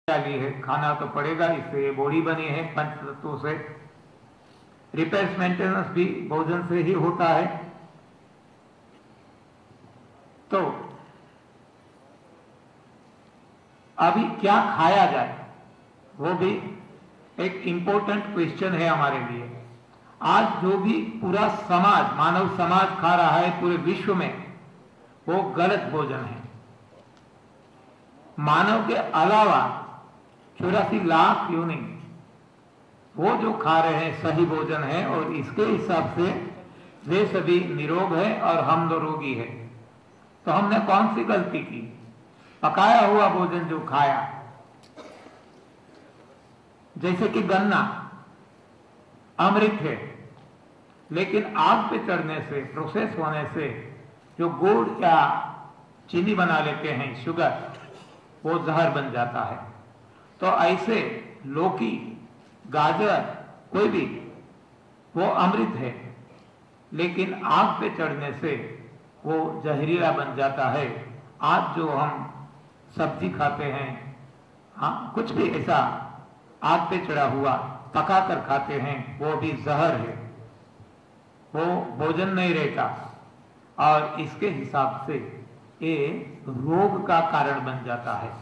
डाली है, खाना तो पड़ेगा, इससे बॉडी बनी है पंच तत्वों से। रिपेयर्स मेंटेनेंस भी भोजन से ही होता है। तो अभी क्या खाया जाए वो भी एक इंपॉर्टेंट क्वेश्चन है हमारे लिए। आज जो भी पूरा समाज, मानव समाज खा रहा है पूरे विश्व में, वो गलत भोजन है। मानव के अलावा 84 लाख योनि वो जो खा रहे हैं सही भोजन है, और इसके हिसाब से वे सभी निरोग है और हम निरोगी है। तो हमने कौन सी गलती की? पकाया हुआ भोजन जो खाया, जैसे कि गन्ना अमृत है, लेकिन आग पे चढ़ने से, प्रोसेस होने से जो गुड़ या चीनी बना लेते हैं, शुगर, वो जहर बन जाता है। तो ऐसे लौकी, गाजर, कोई भी, वो अमृत है, लेकिन आग पे चढ़ने से वो जहरीला बन जाता है। आज जो हम सब्जी खाते हैं, हाँ, कुछ भी ऐसा आग पे चढ़ा हुआ पका कर खाते हैं, वो भी जहर है, वो भोजन नहीं रहता। और इसके हिसाब से ये रोग का कारण बन जाता है।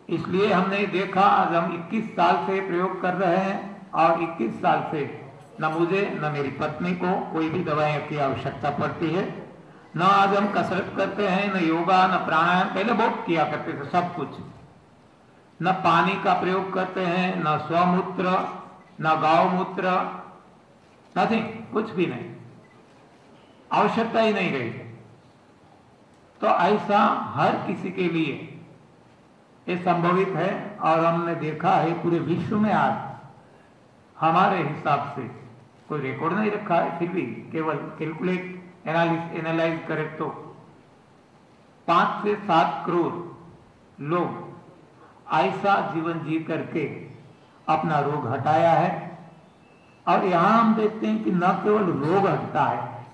इसलिए हमने देखा, आज हम 21 साल से प्रयोग कर रहे हैं, और 21 साल से न मुझे न मेरी पत्नी को कोई भी दवाइयों की आवश्यकता पड़ती है। न आज हम कसरत करते हैं, न योगा, न प्राणायाम, पहले बहुत किया करते थे सब कुछ। न पानी का प्रयोग करते हैं, न स्वमूत्र, न गौमूत्र, नथिंग, कुछ भी नहीं, आवश्यकता ही नहीं रही। तो ऐसा हर किसी के लिए ये संभवित है। और हमने देखा है पूरे विश्व में आज हमारे हिसाब से कोई रिकॉर्ड नहीं रखा है, फिर भी केवल कैलकुलेट एनालाइज करें तो 5 से 7 करोड़ लोग ऐसा जीवन जी करके अपना रोग हटाया है। और यहां हम देखते हैं कि न केवल रोग हटता है,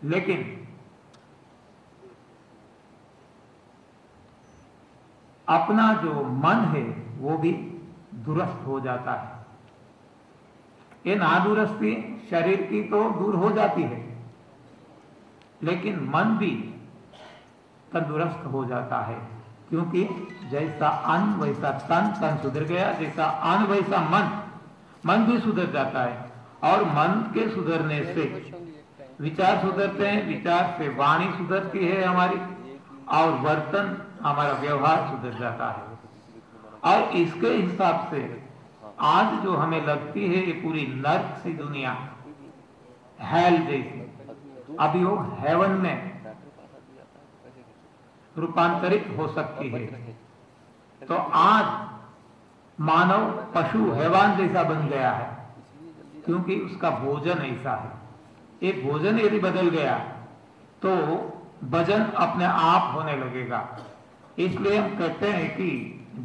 लेकिन अपना जो मन है वो भी दुरुस्त हो जाता है। ये नादुरुस्ती शरीर की तो दूर हो जाती है, लेकिन मन भी तंदुरुस्त हो जाता है। क्योंकि जैसा अन्न वैसा तन, तन सुधर गया, जैसा अन्न वैसा मन, मन भी सुधर जाता है। और मन के सुधरने से विचार सुधरते हैं, विचार से वाणी सुधरती है हमारी, और वर्तन, हमारा व्यवहार सुधर जाता है। और इसके हिसाब से आज जो हमें लगती है ये पूरी नर्क सी दुनिया, हेल जैसी, अभी वो हेवन में रूपांतरित हो सकती है। तो आज मानव पशु हैवान जैसा बन गया है, क्योंकि उसका भोजन ऐसा है। ये भोजन यदि बदल गया तो वजन अपने आप होने लगेगा। इसलिए हम कहते हैं कि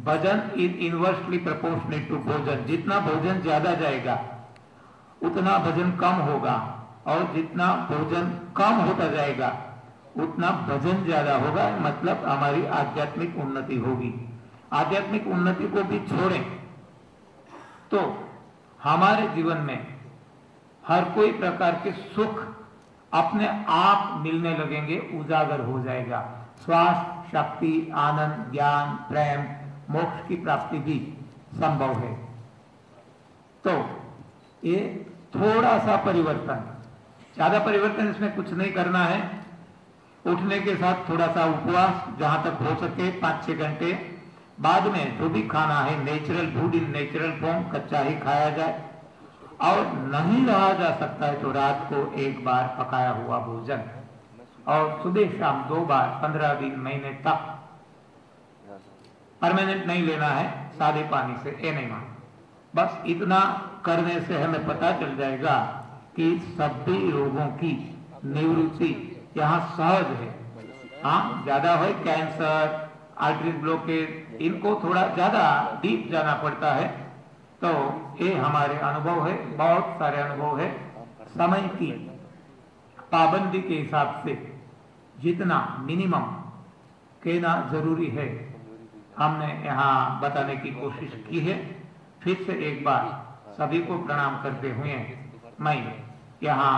वजन इज इनवर्सली प्रोपोर्शनेट टू भोजन। जितना भोजन ज्यादा जाएगा उतना वजन कम होगा, और जितना भोजन कम होता जाएगा उतना वजन ज्यादा होगा। मतलब हमारी आध्यात्मिक उन्नति होगी। आध्यात्मिक उन्नति को भी छोड़ें तो हमारे जीवन में हर कोई प्रकार के सुख अपने आप मिलने लगेंगे, उजागर हो जाएगा। स्वास्थ्य, शक्ति, आनंद, ज्ञान, प्रेम, मोक्ष की प्राप्ति भी संभव है। तो ये थोड़ा सा परिवर्तन, ज्यादा परिवर्तन इसमें कुछ नहीं करना है। उठने के साथ थोड़ा सा उपवास, जहां तक हो सके 5-6 घंटे। बाद में जो भी खाना है natural food in natural form, कच्चा ही खाया जाए। और नहीं रहा जा सकता है तो रात को 1 बार पकाया हुआ भोजन, और सुबह शाम 2 बार, 15 दिन, महीने तक। परमानेंट नहीं लेना है, सादे पानी से, ये नहीं मान। बस इतना करने से हमें पता चल जाएगा कि सभी रोगों की निवृत्ति यहाँ सहज है। हाँ, ज्यादा है कैंसर, आर्टरी ब्लॉकेज, इनको थोड़ा ज्यादा डीप जाना पड़ता है। तो ये हमारे अनुभव है, बहुत सारे अनुभव है। समय की पाबंदी के हिसाब से जितना मिनिमम कहना जरूरी है, हमने यहाँ बताने की कोशिश की है। फिर से एक बार सभी को प्रणाम करते हुए मैं यहाँ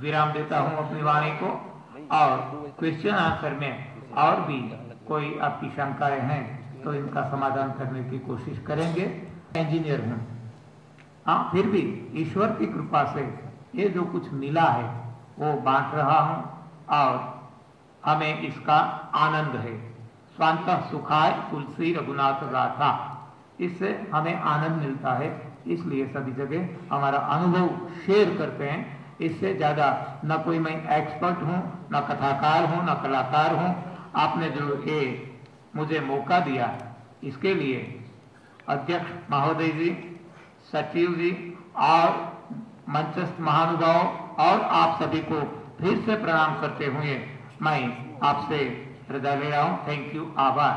विराम देता हूँ अपनी वाणी को, और क्वेश्चन आंसर में और भी कोई आपकी शंकाएं हैं तो इनका समाधान करने की कोशिश करेंगे। इंजीनियर हूँ, हाँ, फिर भी ईश्वर की कृपा से ये जो कुछ मिला है वो बांट रहा हूँ और हमें इसका आनंद है। स्वांत सुखाय तुलसी रघुनाथ गाथा, इससे हमें आनंद मिलता है, इसलिए सभी जगह हमारा अनुभव शेयर करते हैं। इससे ज्यादा न कोई मैं एक्सपर्ट हूँ, न कथाकार हूँ, न कलाकार हूँ। आपने जो ये मुझे मौका दिया इसके लिए अध्यक्ष महोदय जी, सचिव जी और मंचस्थ महानुभाव और आप सभी को फिर से प्रणाम करते हुए मैं आपसे विदा ले रहा हूं। थैंक यू, आभार।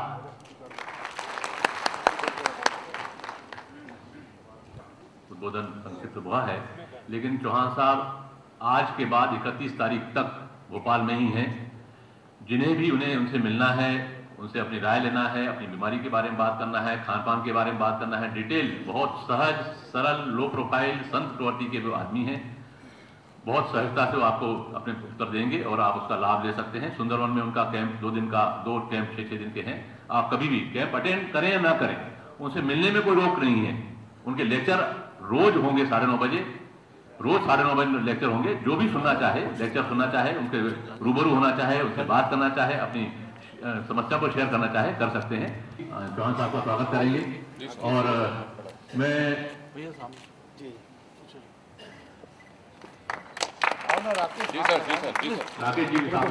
उद्बोधन संक्षिप्त हुआ है, लेकिन चौहान साहब आज के बाद 31 तारीख तक भोपाल में ही हैं। जिन्हें भी उनसे मिलना है, उनसे अपनी राय लेना है, अपनी बीमारी के बारे में बात करना है, खान पान के बारे में बात करना है, डिटेल, बहुत सहज सरल लो प्रोफाइल संत प्रवृत्ति के जो आदमी हैं, बहुत सहजता से वो आपको अपने उत्तर देंगे और आप उसका लाभ ले सकते हैं। सुंदरवन में उनका कैंप 2 दिन का, 2 कैंप 6-6 दिन के हैं। आप कभी भी कैंप अटेंड करें या ना करें, उनसे मिलने में कोई रोक नहीं है। उनके लेक्चर रोज होंगे 9:30 बजे, रोज 9:30 बजे लेक्चर होंगे। जो भी सुनना चाहे, लेक्चर सुनना चाहे, उनके रूबरू होना चाहे, उनसे बात करना चाहे, अपनी समस्या को शेयर करना चाहे, कर सकते हैं। चौहान साहब का स्वागत करेंगे। और मैं राकेश जी साहब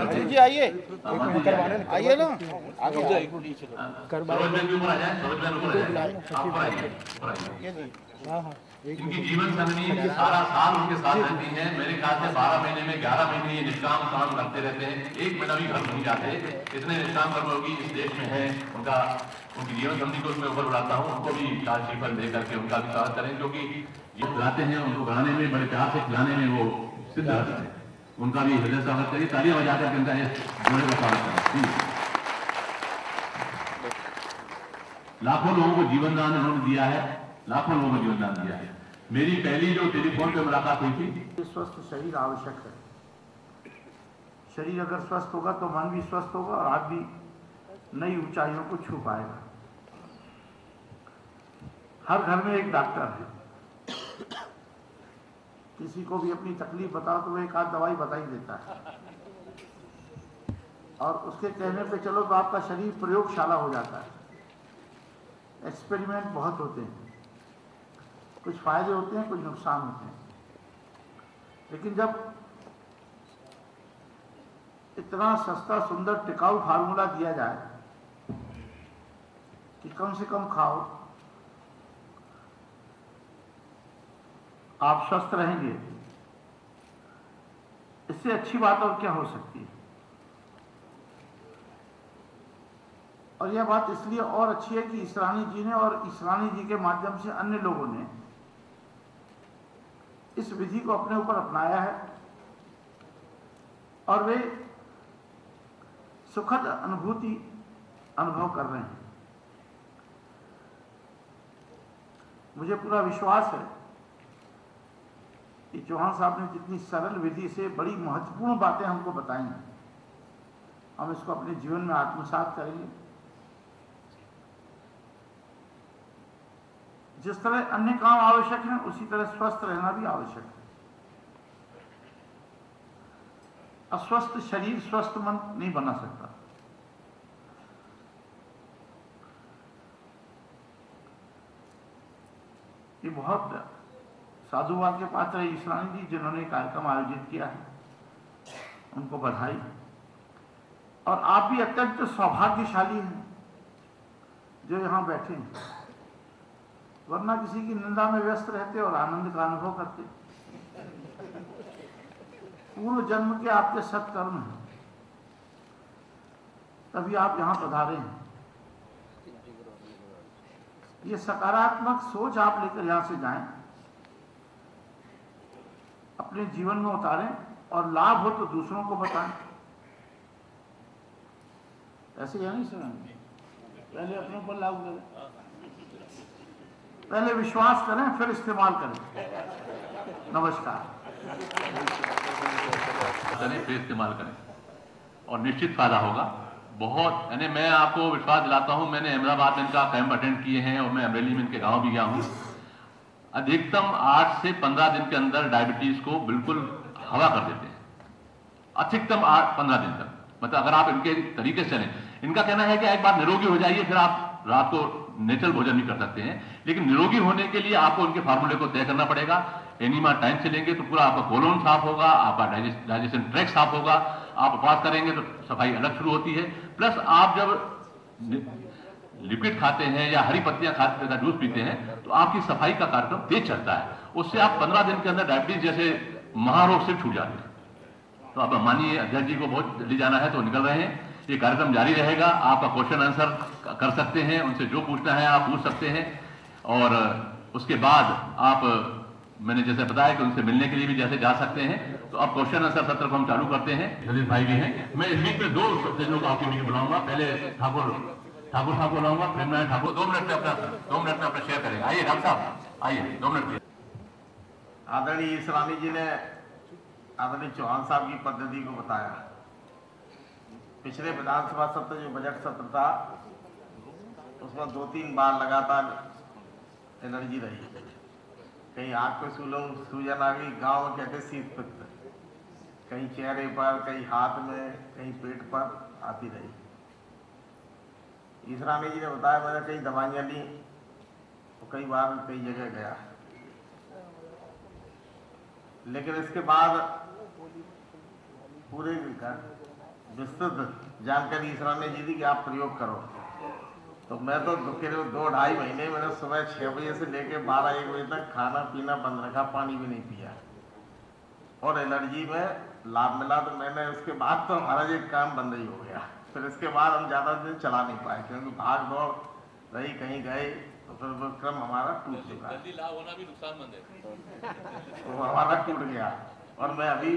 राकेश जी आइए ना, इनकी जीवन संगनी सारा साल उनके साथ रहती है। मेरे ख्याल से 12 महीने में 11 महीने ये निष्काम काम करते रहते हैं, एक महीना भी घर नहीं जाते। इतने निष्काम कर्मयोगी इस देश में है। उनकी जीवन संगनी को उसमें ऊपर उड़ाता हूँ। उनको भी लाल श्रीफल दे करके उनका भी स्वागत करें, क्योंकि ये खिलाते हैं, उनको खिलाने में, बड़े प्यार से खिलाने में वो सिद्ध रहते हैं। उनका भी हृदय स्वागत करिए, तालियां बजा करके उनका जोड़े का स्वागत करें। लाखों लोगों को जीवन दान उन्होंने दिया है, लाखों लोगों को जीवन दान दिया है। मेरी पहली जो टेलीफोन पे मुलाकात हुई थी। स्वस्थ शरीर आवश्यक है। शरीर अगर स्वस्थ होगा तो मन भी स्वस्थ होगा और आप भी नई ऊंचाइयों को छू पाएगा। हर घर में एक डॉक्टर है। किसी को भी अपनी तकलीफ बताओ तो वो एक आध दवाई बता ही देता है, और उसके कहने पे चलो तो आपका शरीर प्रयोगशाला हो जाता है। एक्सपेरिमेंट बहुत होते हैं, कुछ फायदे होते हैं, कुछ नुकसान होते हैं। लेकिन जब इतना सस्ता सुंदर टिकाऊ फार्मूला दिया जाए कि कम से कम खाओ, आप स्वस्थ रहेंगे, इससे अच्छी बात और क्या हो सकती है। और यह बात इसलिए और अच्छी है कि ईसरानी जी ने और ईसरानी जी के माध्यम से अन्य लोगों ने इस विधि को अपने ऊपर अपनाया है और वे सुखद अनुभूति अनुभव कर रहे हैं। मुझे पूरा विश्वास है कि चौहान साहब ने जितनी सरल विधि से बड़ी महत्वपूर्ण बातें हमको बताई हैं, हम इसको अपने जीवन में आत्मसात करेंगे। जिस तरह अन्य काम आवश्यक है, उसी तरह स्वस्थ रहना भी आवश्यक है। अस्वस्थ शरीर स्वस्थ मन नहीं बना सकता। ये बहुत साधुवाद के पात्र है ईसरानी जी, जिन्होंने कार्यक्रम आयोजित किया है, उनको बधाई। और आप भी अत्यंत सौभाग्यशाली हैं जो यहां बैठे हैं, वरना किसी की निंदा में व्यस्त रहते और आनंद का अनुभव करते। पूर्व जन्म के आपके सत्कर्म हैं, तभी आप यहां पधारे हैं। ये सकारात्मक सोच आप लेकर यहां से जाएं, अपने जीवन में उतारें और लाभ हो तो दूसरों को बताएं। ऐसे है नहीं सर, पहले अपने ऊपर लागू करें, पहले विश्वास करें फिर इस्तेमाल करें। नमस्कार। फिर इस्तेमाल करें और निश्चित फायदा होगा बहुत। यानी मैं आपको विश्वास दिलाता हूं, मैंने अहमदाबाद में इनका कैंप अटेंड किए हैं और मैं अमरेली में इनके गांव भी गया हूं। अधिकतम 8 से 15 दिन के अंदर डायबिटीज को बिल्कुल हवा कर देते हैं, अधिकतम 8-15 दिन तक। मतलब अगर आप इनके तरीके से चलें, इनका कहना है कि एक बार निरोगी हो जाइए फिर आप रात को नेचुरल भोजन भी कर सकते हैं, लेकिन निरोगी होने के लिए आपको उनके फार्मूले को तय करना पड़ेगा। एनीमा टाइम से लेंगे तो पूरा आपका कोलोन साफ होगा, आपका डाइजेशन ट्रैक्ट साफ होगा, आप उपवास करेंगे तो सफाई अलग शुरू होती है। प्लस आप जब लिक्विड खाते हैं या हरी पत्तियां खाते हैं, जूस पीते हैं, तो आपकी सफाई का कार्यक्रम तेज चलता है। उससे आप 15 दिन के अंदर डायबिटीज जैसे महारोग से छूट जाते हैं। तो अब मानिए अध्यक्ष जी को बहुत जल्दी जाना है तो निकल रहे हैं, ये कार्यक्रम जारी रहेगा। आपका क्वेश्चन आंसर कर सकते हैं, उनसे जो पूछना है आप पूछ सकते हैं। और उसके बाद आप, मैंने जैसे बताया कि उनसे मिलने के लिए भी जैसे जा सकते हैं। तो अब क्वेश्चन आंसर सत्र को हम चालू करते हैं। ललित भाई भी हैं, मैं इस बीच में 2 सज्जनों को आपके बीच में बुलाऊंगा। पहले ठाकुर साहब को बुलाऊंगा, प्रेमनारायण ठाकुर 2 मिनट में अपना शेयर करेंगे। आइए डॉक्टर साहब, आइए 2 मिनट। आदरणीय ईसरानी जी ने आदरणीय चौहान साहब की पद्धति को बताया। पिछले विधानसभा सत्र जो बजट सत्र था उसमें 2-3 बार लगातार एनर्जी रही। कहीं आंख पे सूजन आ गई, गांव में कहते शीत पित्त, कहीं चेहरे पर, कहीं हाथ में, कहीं पेट पर आती रही। ईसरानी जी ने बताया मैंने कई दवाइयां ली तो कई बार कई जगह गया, लेकिन इसके बाद पूरे विस्तृत जानकारी ईसरानी जी दी कि आप प्रयोग करो। तो मैं तो करीब 2-2.5 महीने मैंने सुबह 6 बजे से लेकर 12-1 बजे तक खाना पीना बंद रखा, पानी भी नहीं पिया, और एलर्जी में लाभ मिला। तो मैंने उसके बाद तो हमारा ये काम बंद ही हो गया। फिर इसके बाद हम ज़्यादा दिन चला नहीं पाए क्योंकि भाग दौड़ रही, कहीं गए तो फिर वो क्रम हमारा टूट चुका है, लाभ होना भी नुकसानमंद है। तो हमारा टूट गया और मैं अभी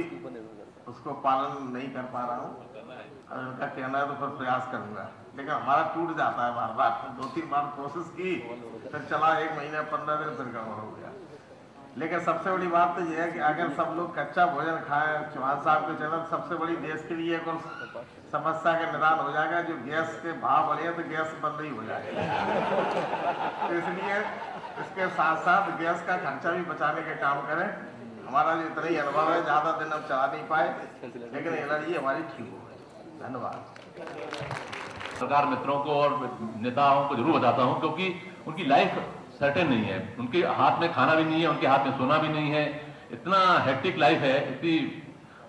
उसको पालन नहीं कर पा रहा हूँ। अगर उनका कहना है तो फिर प्रयास करूंगा, लेकिन हमारा टूट जाता है बार बार। 2-3 बार कोशिश की, फिर चला 1 महीना 15 दिन, फिर गड़बड़ हो गया। लेकिन सबसे बड़ी बात तो यह है कि अगर सब लोग कच्चा भोजन खाएं, चौहान साहब के चैनल सबसे बड़ी देश के लिए एक समस्या का निदान हो जाएगा। जो गैस के भाव बढ़े तो गैस बंद ही हो जाएगा। तो इसलिए इसके साथ साथ गैस का खर्चा भी बचाने के काम करें। हमारा जो इतना ही अनुभव है, ज्यादा दिन हम चला नहीं पाए, लेकिन एलर्जी हमारी ठीक हो गई। धन्यवाद। सरकार मित्रों को और नेताओं को जरूर बताता हूं, क्योंकि उनकी लाइफ सर्टेन नहीं है, उनके हाथ में खाना भी नहीं है, उनके हाथ में सोना भी नहीं है, इतना हेक्टिक लाइफ है इतनी।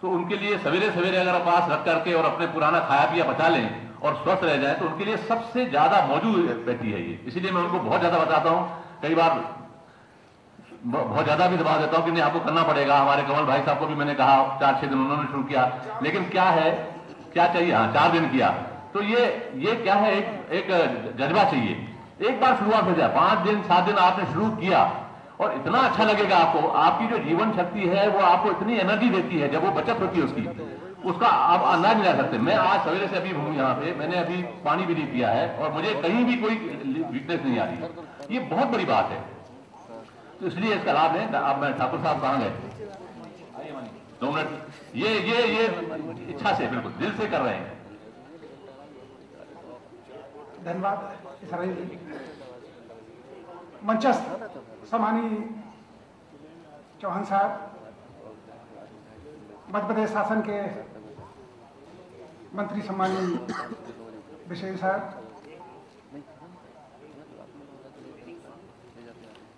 तो उनके लिए सवेरे सवेरे अगर पास रख करके और अपने पुराना खाया पिया बचा लें और स्वस्थ रह जाए तो उनके लिए सबसे ज्यादा मौजूद रहती है ये। इसीलिए मैं उनको बहुत ज्यादा बताता हूँ, कई बार बहुत ज्यादा भी दबा देता हूँ कि नहीं आपको करना पड़ेगा। हमारे कमल भाई साहब को भी मैंने कहा 4-6 दिन उन्होंने शुरू किया, लेकिन क्या है, क्या चाहिए, हाँ 4 दिन किया। तो ये क्या है, एक जज्बा चाहिए। एक बार शुरुआत हो जाए, 5 दिन 7 दिन आपने शुरू किया और इतना अच्छा लगेगा आपको। आपकी जो जीवन शक्ति है वो आपको इतनी एनर्जी देती है, जब वो बचत होती है उसकी, उसका आप अंदाज नहीं लगा सकते। मैं आज सवेरे से अभी हूँ यहाँ पे, मैंने अभी पानी भी नहीं पिया है और मुझे कहीं भी कोई वीकनेस नहीं आ रही। ये बहुत बड़ी बात है, तो इसलिए इसका लाभ है। अब मैं ठाकुर साहब कहाँ गए, 2 मिनट। ये इच्छा से, बिल्कुल दिल से कर रहे हैं। धन्यवाद ईसरानी जी। मंचस्थ सम्मानीय चौहान साहब, मध्य प्रदेश शासन के मंत्री सम्मानीय बिशेल साहब,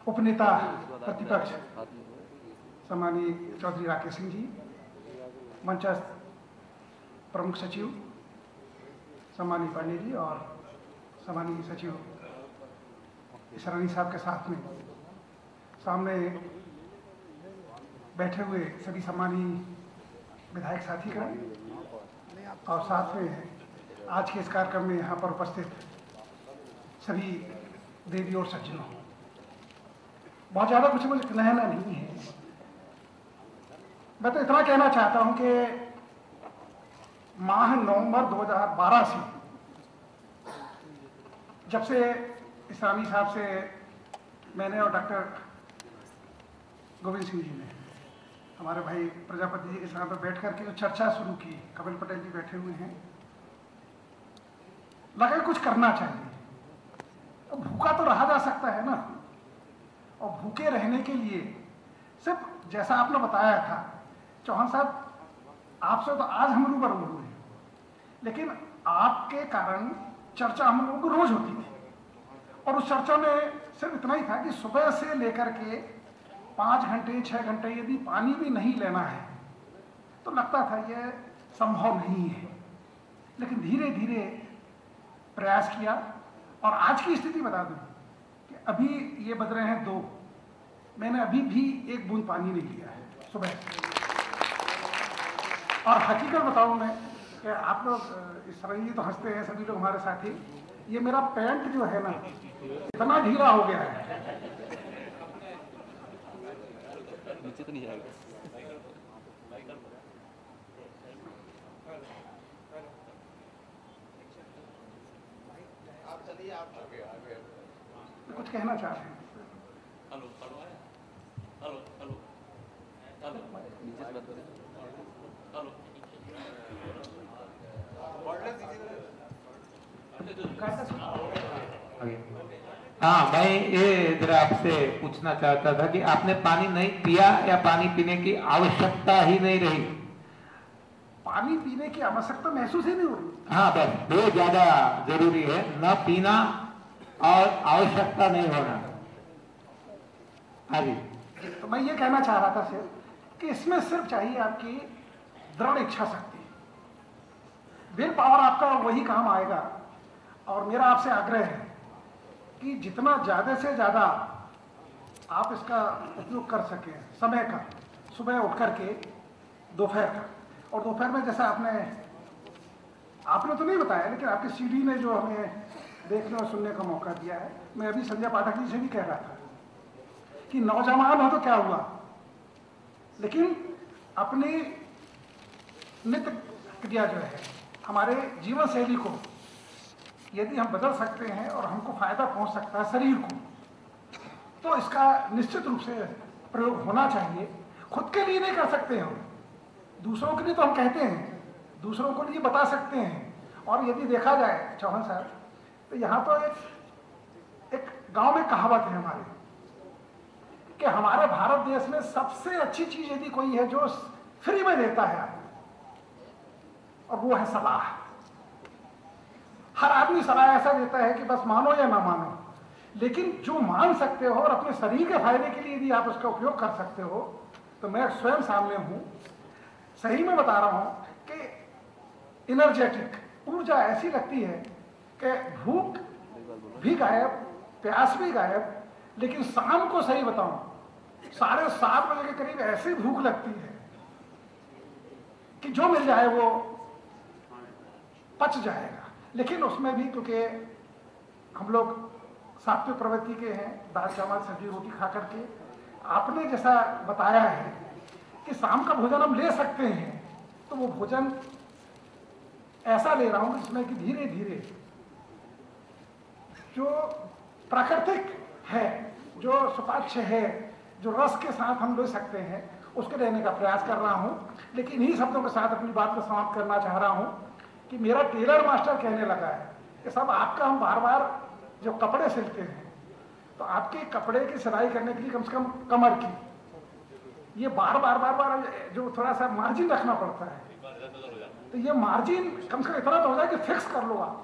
उपनेता प्रतिपक्ष सम्मानीय चौधरी राकेश सिंह जी, मंचस्थ प्रमुख सचिव सम्मानीय पांडे जी और सम्मानीय सचिव ईसरानी साहब के साथ में सामने बैठे हुए सभी सम्मानीय विधायक साथीगण और साथ में आज के इस कार्यक्रम में यहाँ पर उपस्थित सभी देवी और सज्जनों, बहुत ज़्यादा कुछ मुझे कहना नहीं है। मैं तो इतना कहना चाहता हूँ कि माह नवंबर 2012 से जब से इस्लामी साहब से मैंने और डॉक्टर गोविंद सिंह जी ने, हमारे भाई प्रजापति जी के साथ बैठ करके जो चर्चा शुरू की, कपिल पटेल जी बैठे हुए हैं, लगा कुछ करना चाहिए। तो भूखा तो रहा जा सकता है ना, और भूखे रहने के लिए सिर्फ जैसा आपने बताया था चौहान साहब, आपसे तो आज हम रूबरू हुए, लेकिन आपके कारण चर्चा हम लोगों को रोज होती थी, और उस चर्चा में सिर्फ इतना ही था कि सुबह से लेकर के 5 घंटे 6 घंटे यदि पानी भी नहीं लेना है तो लगता था यह संभव नहीं है। लेकिन धीरे धीरे प्रयास किया, और आज की स्थिति बता दूं कि अभी ये बज रहे हैं 2, मैंने अभी भी 1 बूंद पानी नहीं लिया है सुबह। और हकीकत बताऊं मैं कि आप लोग इस तरह तो हंसते हैं सभी लोग हमारे साथी, ये मेरा पैंट जो है ना इतना ढीला हो गया है, नीचे तो नहीं जाएगा। कुछ कहना चाह रहे हैं। Hello hello hello hello hello नीचे से बात करें। हेलो हाँ, मैं ये जरा आपसे पूछना चाहता था कि आपने पानी नहीं पिया या पानी पीने की आवश्यकता ही नहीं रही? पानी पीने की आवश्यकता महसूस ही नहीं हो रही। हाँ, बस वो ज्यादा जरूरी है, न पीना और आवश्यकता नहीं होना। हाँ जी। तो मैं ये कहना चाह रहा था सिर्फ कि इसमें सिर्फ चाहिए आपकी दृढ़ इच्छा शक्ति, विल पावर आपका वही काम आएगा। और मेरा आपसे आग्रह है कि जितना ज्यादा से ज्यादा आप इसका उपयोग कर सकें समय का, सुबह उठ करके दोपहर का, और दोपहर में जैसा आपने तो नहीं बताया, लेकिन आपकी सीडी ने जो हमें देखने और सुनने का मौका दिया है, मैं अभी संजय पाठक जी से भी कह रहा था कि नौजवान हो तो क्या हुआ, लेकिन अपनी नित्य क्रिया जो है, हमारे जीवन शैली को यदि हम बदल सकते हैं और हमको फायदा पहुंच सकता है शरीर को, तो इसका निश्चित रूप से प्रयोग होना चाहिए। खुद के लिए नहीं कर सकते हम, दूसरों के लिए तो हम कहते हैं, दूसरों को लिए बता सकते हैं। और यदि देखा जाए चौहान साहब, तो यहाँ तो एक गांव में कहावत है हमारे कि हमारे भारत देश में सबसे अच्छी चीज यदि कोई है जो फ्री में देता है, और वो है सलाह। हर आदमी सलाह ऐसा देता है कि बस मानो या ना मानो, लेकिन जो मान सकते हो और अपने शरीर के फायदे के लिए यदि आप उसका उपयोग कर सकते हो, तो मैं स्वयं सामने हूं, सही में बता रहा हूं कि एनर्जेटिक ऊर्जा ऐसी लगती है कि भूख भी गायब, प्यास भी गायब। लेकिन शाम को सही बताऊं 7:30 बजे के करीब ऐसी भूख लगती है कि जो मिल जाए वो पच जाएगा। लेकिन उसमें भी क्योंकि हम लोग सात्विक प्रवृत्ति के हैं, दाल चावल सब्जी रोटी खा करके, आपने जैसा बताया है कि शाम का भोजन हम ले सकते हैं, तो वो भोजन ऐसा ले रहा हूं जिसमें कि धीरे धीरे जो प्राकृतिक है, जो सुपाच्य है, जो रस के साथ हम ले सकते हैं, उसके रहने का प्रयास कर रहा हूं। लेकिन इन्हीं शब्दों के साथ अपनी बात को समाप्त करना चाह रहा हूं कि मेरा टेलर मास्टर कहने लगा है कि सब आपका हम बार बार जो कपड़े सिलते हैं, तो आपके कपड़े की सिलाई करने के लिए कम से कम कमर की ये बार बार जो थोड़ा सा मार्जिन रखना पड़ता है, तो ये मार्जिन कम से कम इतना तो हो जाए कि फिक्स कर लो आप।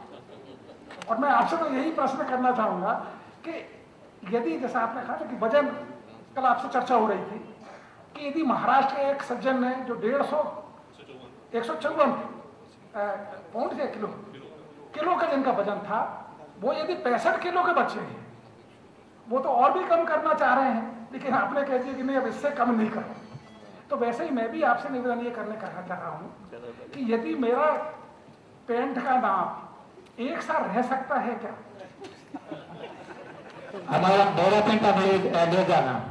और मैं आपसे तो यही प्रश्न करना चाहूंगा कि यदि जैसा आपने कहा था कि वजन, कल आपसे चर्चा हो रही थी कि यदि महाराष्ट्र के एक सज्जन ने जो 154 पाउंड या किलो का जिनका वजन था, वो यदि 65 किलो के बच्चे हैं, वो तो और भी कम करना चाह रहे हैं, लेकिन आपने कह दिया कि नहीं अब इससे कम नहीं करो। तो वैसे ही मैं भी आपसे निवेदन ये करने कहना चाह रहा हूँ कि यदि मेरा पैंट का नाप एक सा रह सकता है क्या? हमारा मेरा पैंट ले जाना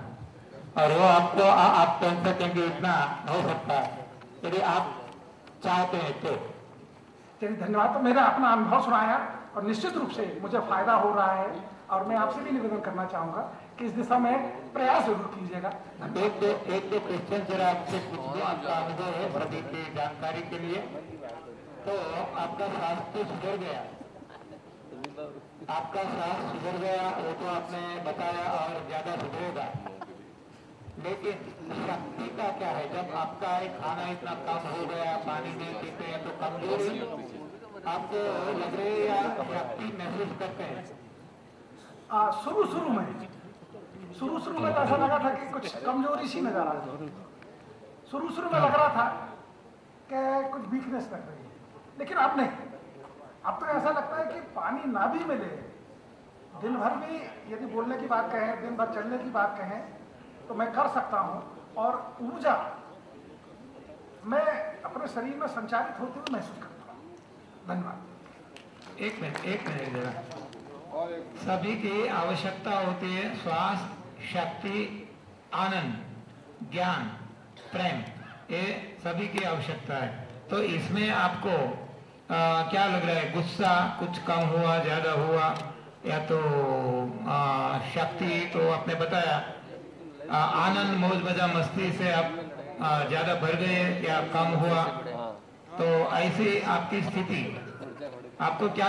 और वो आपको आप पहन सकेंगे, इतना हो सकता है यदि आप चाहते हैं तो। चलिए धन्यवाद। तो मेरा अपना अनुभव सुनाया और निश्चित रूप से मुझे फायदा हो रहा है और मैं आपसे भी निवेदन करना चाहूंगा कि इस दिशा में प्रयास जरूर कीजिएगा। एक दो क्वेश्चन जरा आपसे पूछ दो, आपका अनुभव है सभी की जानकारी के लिए। तो आपका स्वास्थ्य सुधर गया, आपका स्वास्थ्य सुधर गया, वो तो आपने बताया और ज्यादा सुधरेगा, लेकिन शक्ति का क्या है? जब आपका खाना इतना कम हो गया, पानी नहीं पीते हैं, तो कमजोरी आपको लग रही है या शक्ति महसूस करते हैं? शुरू शुरू में तो ऐसा लगा था कि कुछ कमजोरी सी नजर आ रही थी। शुरू में लग रहा था कि कुछ वीकनेस लग रही है, लेकिन अब नहीं। अब तो ऐसा लगता है कि पानी ना भी मिले, दिन भर भी यदि बोलने की बात कहें, दिन भर चलने की बात कहें, तो मैं कर सकता हूं और ऊर्जा मैं अपने शरीर में संचारित होते हुए महसूस करता हूं। धन्यवाद। एक मिनट जरा। सभी की आवश्यकता होती है स्वास्थ्य, शक्ति, आनंद, ज्ञान, प्रेम, ये सभी की आवश्यकता है। तो इसमें आपको क्या लग रहा है? गुस्सा कुछ कम हुआ, ज्यादा हुआ, या तो शक्ति तो आपने बताया, आनंद, मौज मजा, मस्ती से आप ज्यादा भर गए या कम हुआ? तो ऐसी आपकी स्थिति आपको क्या